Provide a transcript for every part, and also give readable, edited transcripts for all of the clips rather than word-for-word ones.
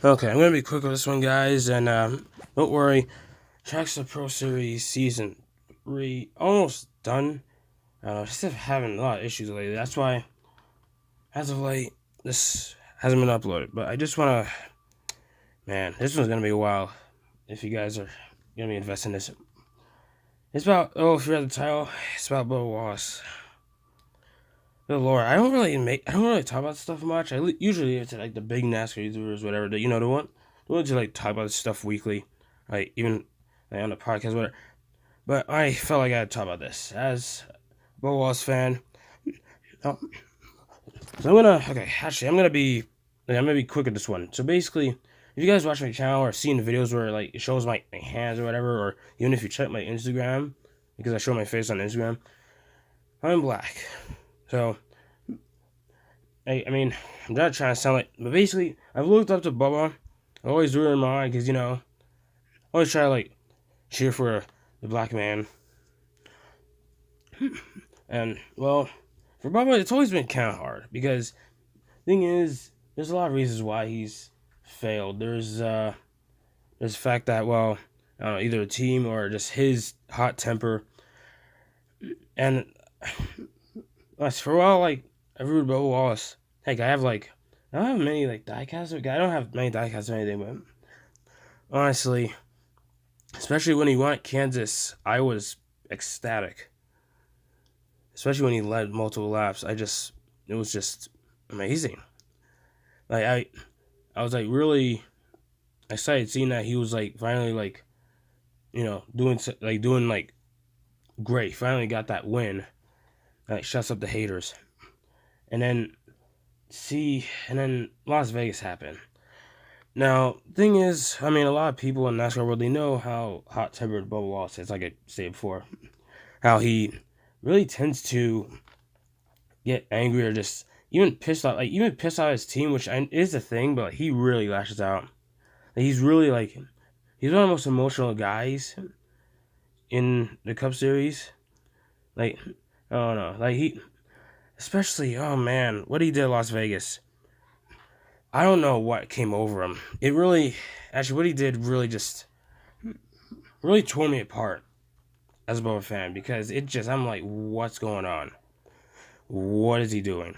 Okay, I'm gonna be quick with this one, guys, and don't worry. Tracks the Pro Series season 3 almost done. Just having a lot of issues lately. That's why, as of late, this hasn't been uploaded. But I just wanna, man, this one's gonna be a while. If you guys are gonna be investing in this, it's about if you read the title, it's about Bubba Wallace. Good lord, I don't really talk about stuff much. Usually it's like the big NASCAR YouTubers, whatever. The ones who like talk about this stuff weekly, like even like on the podcast, whatever. But I felt like I had to talk about this as a Bo Wallace fan. Oh, so I'm gonna be quick at this one. So basically, if you guys watch my channel or seen videos where like it shows my hands or whatever, or even if you check my Instagram, because I show my face on Instagram, I'm black. So I mean, I'm not trying to sound like, but basically, I've looked up to Bubba. I always do it in my mind because I always try to like cheer for the black man. And well, for Bubba, it's always been kind of hard because thing is, there's a lot of reasons why he's failed. There's the fact that I don't know, either a team or just his hot temper. And for a while, like I rooted Bubba Wallace. Heck, I don't have many like diecasts. I don't have many diecasts or anything, but honestly, especially when he won at Kansas, I was ecstatic. Especially when he led multiple laps, it was just amazing. Like I was like really excited seeing that he was like finally like doing like great. Finally got that win. Like shuts up the haters. And then Las Vegas happened. Now, thing is, I mean, a lot of people in NASCAR world, they know how hot tempered Bubba Wallace is. Like I said before, how he really tends to get angry or just even pissed off his team, which is a thing, but like, he really lashes out. Like, he's one of the most emotional guys in the Cup Series. Like, I don't know, like especially, oh man, what he did at Las Vegas. I don't know what came over him. What he did really tore me apart as a Boba fan because I'm like, what's going on? What is he doing?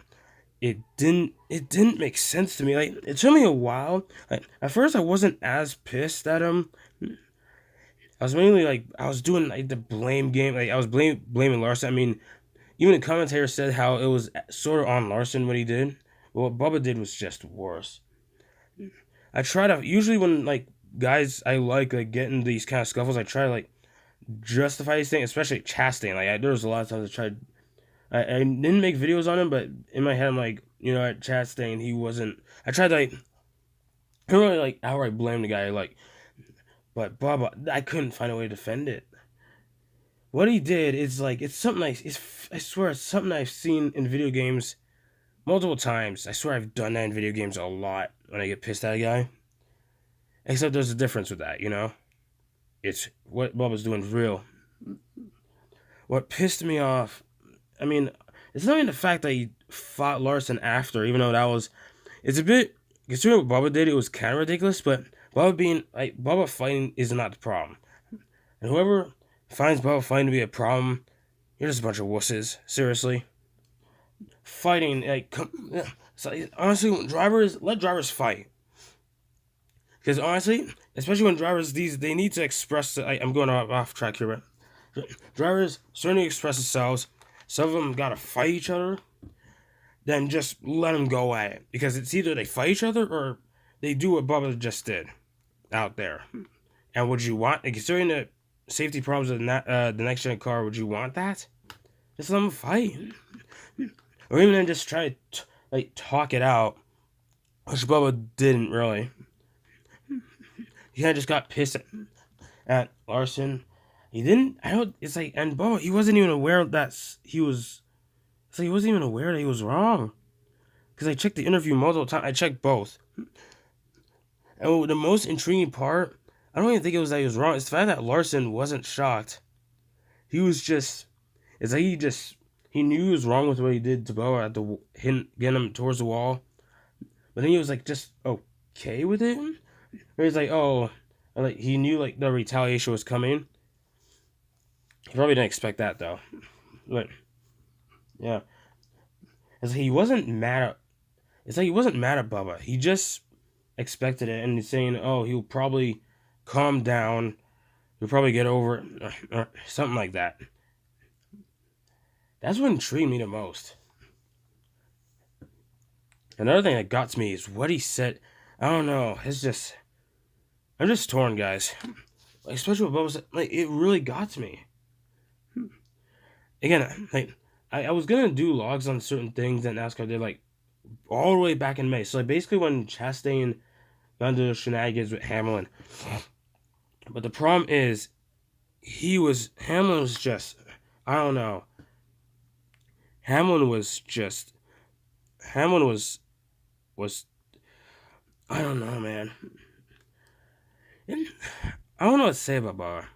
It didn't make sense to me. Like it took me a while. Like at first I wasn't as pissed at him. I was mainly like I was doing like the blame game. Like I was blaming Larson. I mean, even the commentator said how it was sort of on Larson what he did. But what Bubba did was just worse. I try to usually when like guys I like get in these kind of scuffles, I try to like justify these things, especially Chastain. There was a lot of times I tried. I didn't make videos on him, but in my head I'm like, at Chastain he wasn't. I tried to like, I don't really like outright blame the guy like, but Bubba I couldn't find a way to defend it. What he did is like it's something I swear it's something I've seen in video games multiple times. I swear I've done that in video games a lot when I get pissed at a guy. Except there's a difference with that. It's what Bubba's doing is real. What pissed me off, I mean, it's not even the fact that he fought Larson after, even though it's a bit, considering what Bubba did, it was kind of ridiculous, but Bubba fighting is not the problem. And whoever finds Bubba fighting to be a problem, you're just a bunch of wusses, seriously. Fighting, honestly, let drivers fight. Because honestly, especially when drivers they need to express. I'm going off track here, but drivers certainly express themselves. Some of them gotta fight each other. Then just let them go at it because it's either they fight each other or they do what Bubba just did out there. And would you want, considering the safety problems of the next gen car, would you want that? Just let them fight, or even then just try to talk it out, which Bubba didn't really. He kind of just got pissed at Larson. He didn't. I don't. It's like, and Bubba, he wasn't even aware that he was. It's like he wasn't even aware that he was wrong. Because I checked the interview multiple times. I checked both. And the most intriguing part, I don't even think it was that he was wrong. It's the fact that Larson wasn't shocked. He was just. It's like he knew he was wrong with what he did to Bubba at getting him towards the wall. But then he was like, just, oh, okay with it. Or he's like, oh, like he knew like the retaliation was coming. He probably didn't expect that though. But yeah, it's like he wasn't mad at. It's like he wasn't mad at Bubba. He just expected it, and he's saying, oh, he'll probably calm down. He'll probably get over it, or something like that. That's what intrigued me the most. Another thing that got to me is what he said. I don't know. It's just I'm just torn, guys. Like, especially with Bubba said, like it really got to me. Again, like I was gonna do logs on certain things that NASCAR did, like all the way back in May. So like basically when Chastain got into the shenanigans with Hamlin. But the problem is Hamlin was just I don't know. Hamlin was just Hamlin was I don't know, man. I don't know what to say about Barr.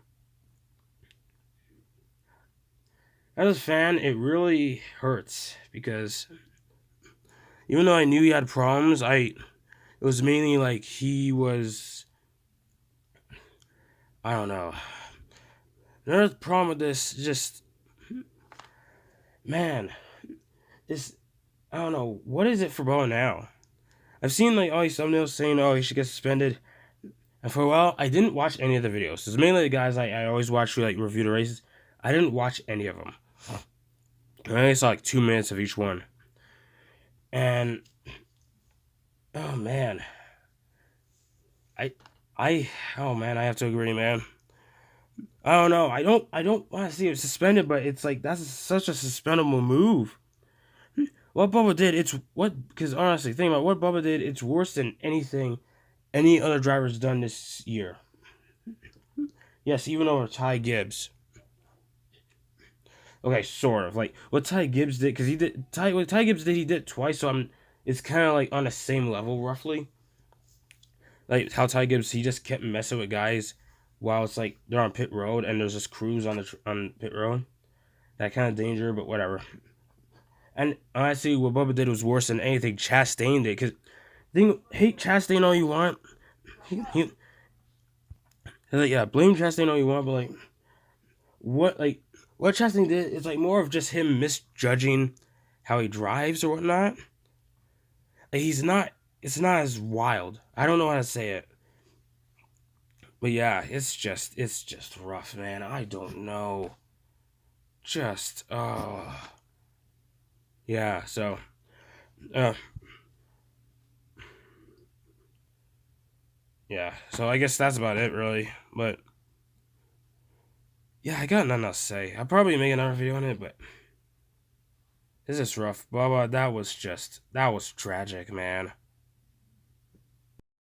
As a fan, it really hurts because even though I knew he had problems, it was mainly like he was I don't know. Another problem with this, just man, this I don't know what is it for Bo now. I've seen like all these thumbnails saying, "Oh, he should get suspended," and for a while, I didn't watch any of the videos. It's mainly the guys I always watch who like review the races. I didn't watch any of them. I only saw like 2 minutes of each one, and oh man, I I oh man, I have to agree, man. I don't know. I don't want to see him suspended, but it's like that's such a suspendable move. What Bubba did, it's what because honestly, think about what Bubba did. It's worse than anything any other driver's done this year. Yes, even over Ty Gibbs. Okay, sort of like what Ty Gibbs did because he did what Ty Gibbs did. He did it twice, so I'm. It's kind of like on the same level roughly. Like how Ty Gibbs he just kept messing with guys while it's like they're on pit road and there's just crews on pit road. That kind of danger, but whatever. And honestly, what Bubba did was worse than anything Chastain did. Because hate Chastain all you want. He like, yeah, blame Chastain all you want, but like what Chastain did is like more of just him misjudging how he drives or whatnot. Like he's not. It's not as wild. I don't know how to say it, but yeah, it's just rough, man. I don't know. Just yeah. So uh yeah. So I guess that's about it, really. But yeah, I got nothing else to say. I'll probably make another video on it, but this is rough. Bubba, that was tragic, man.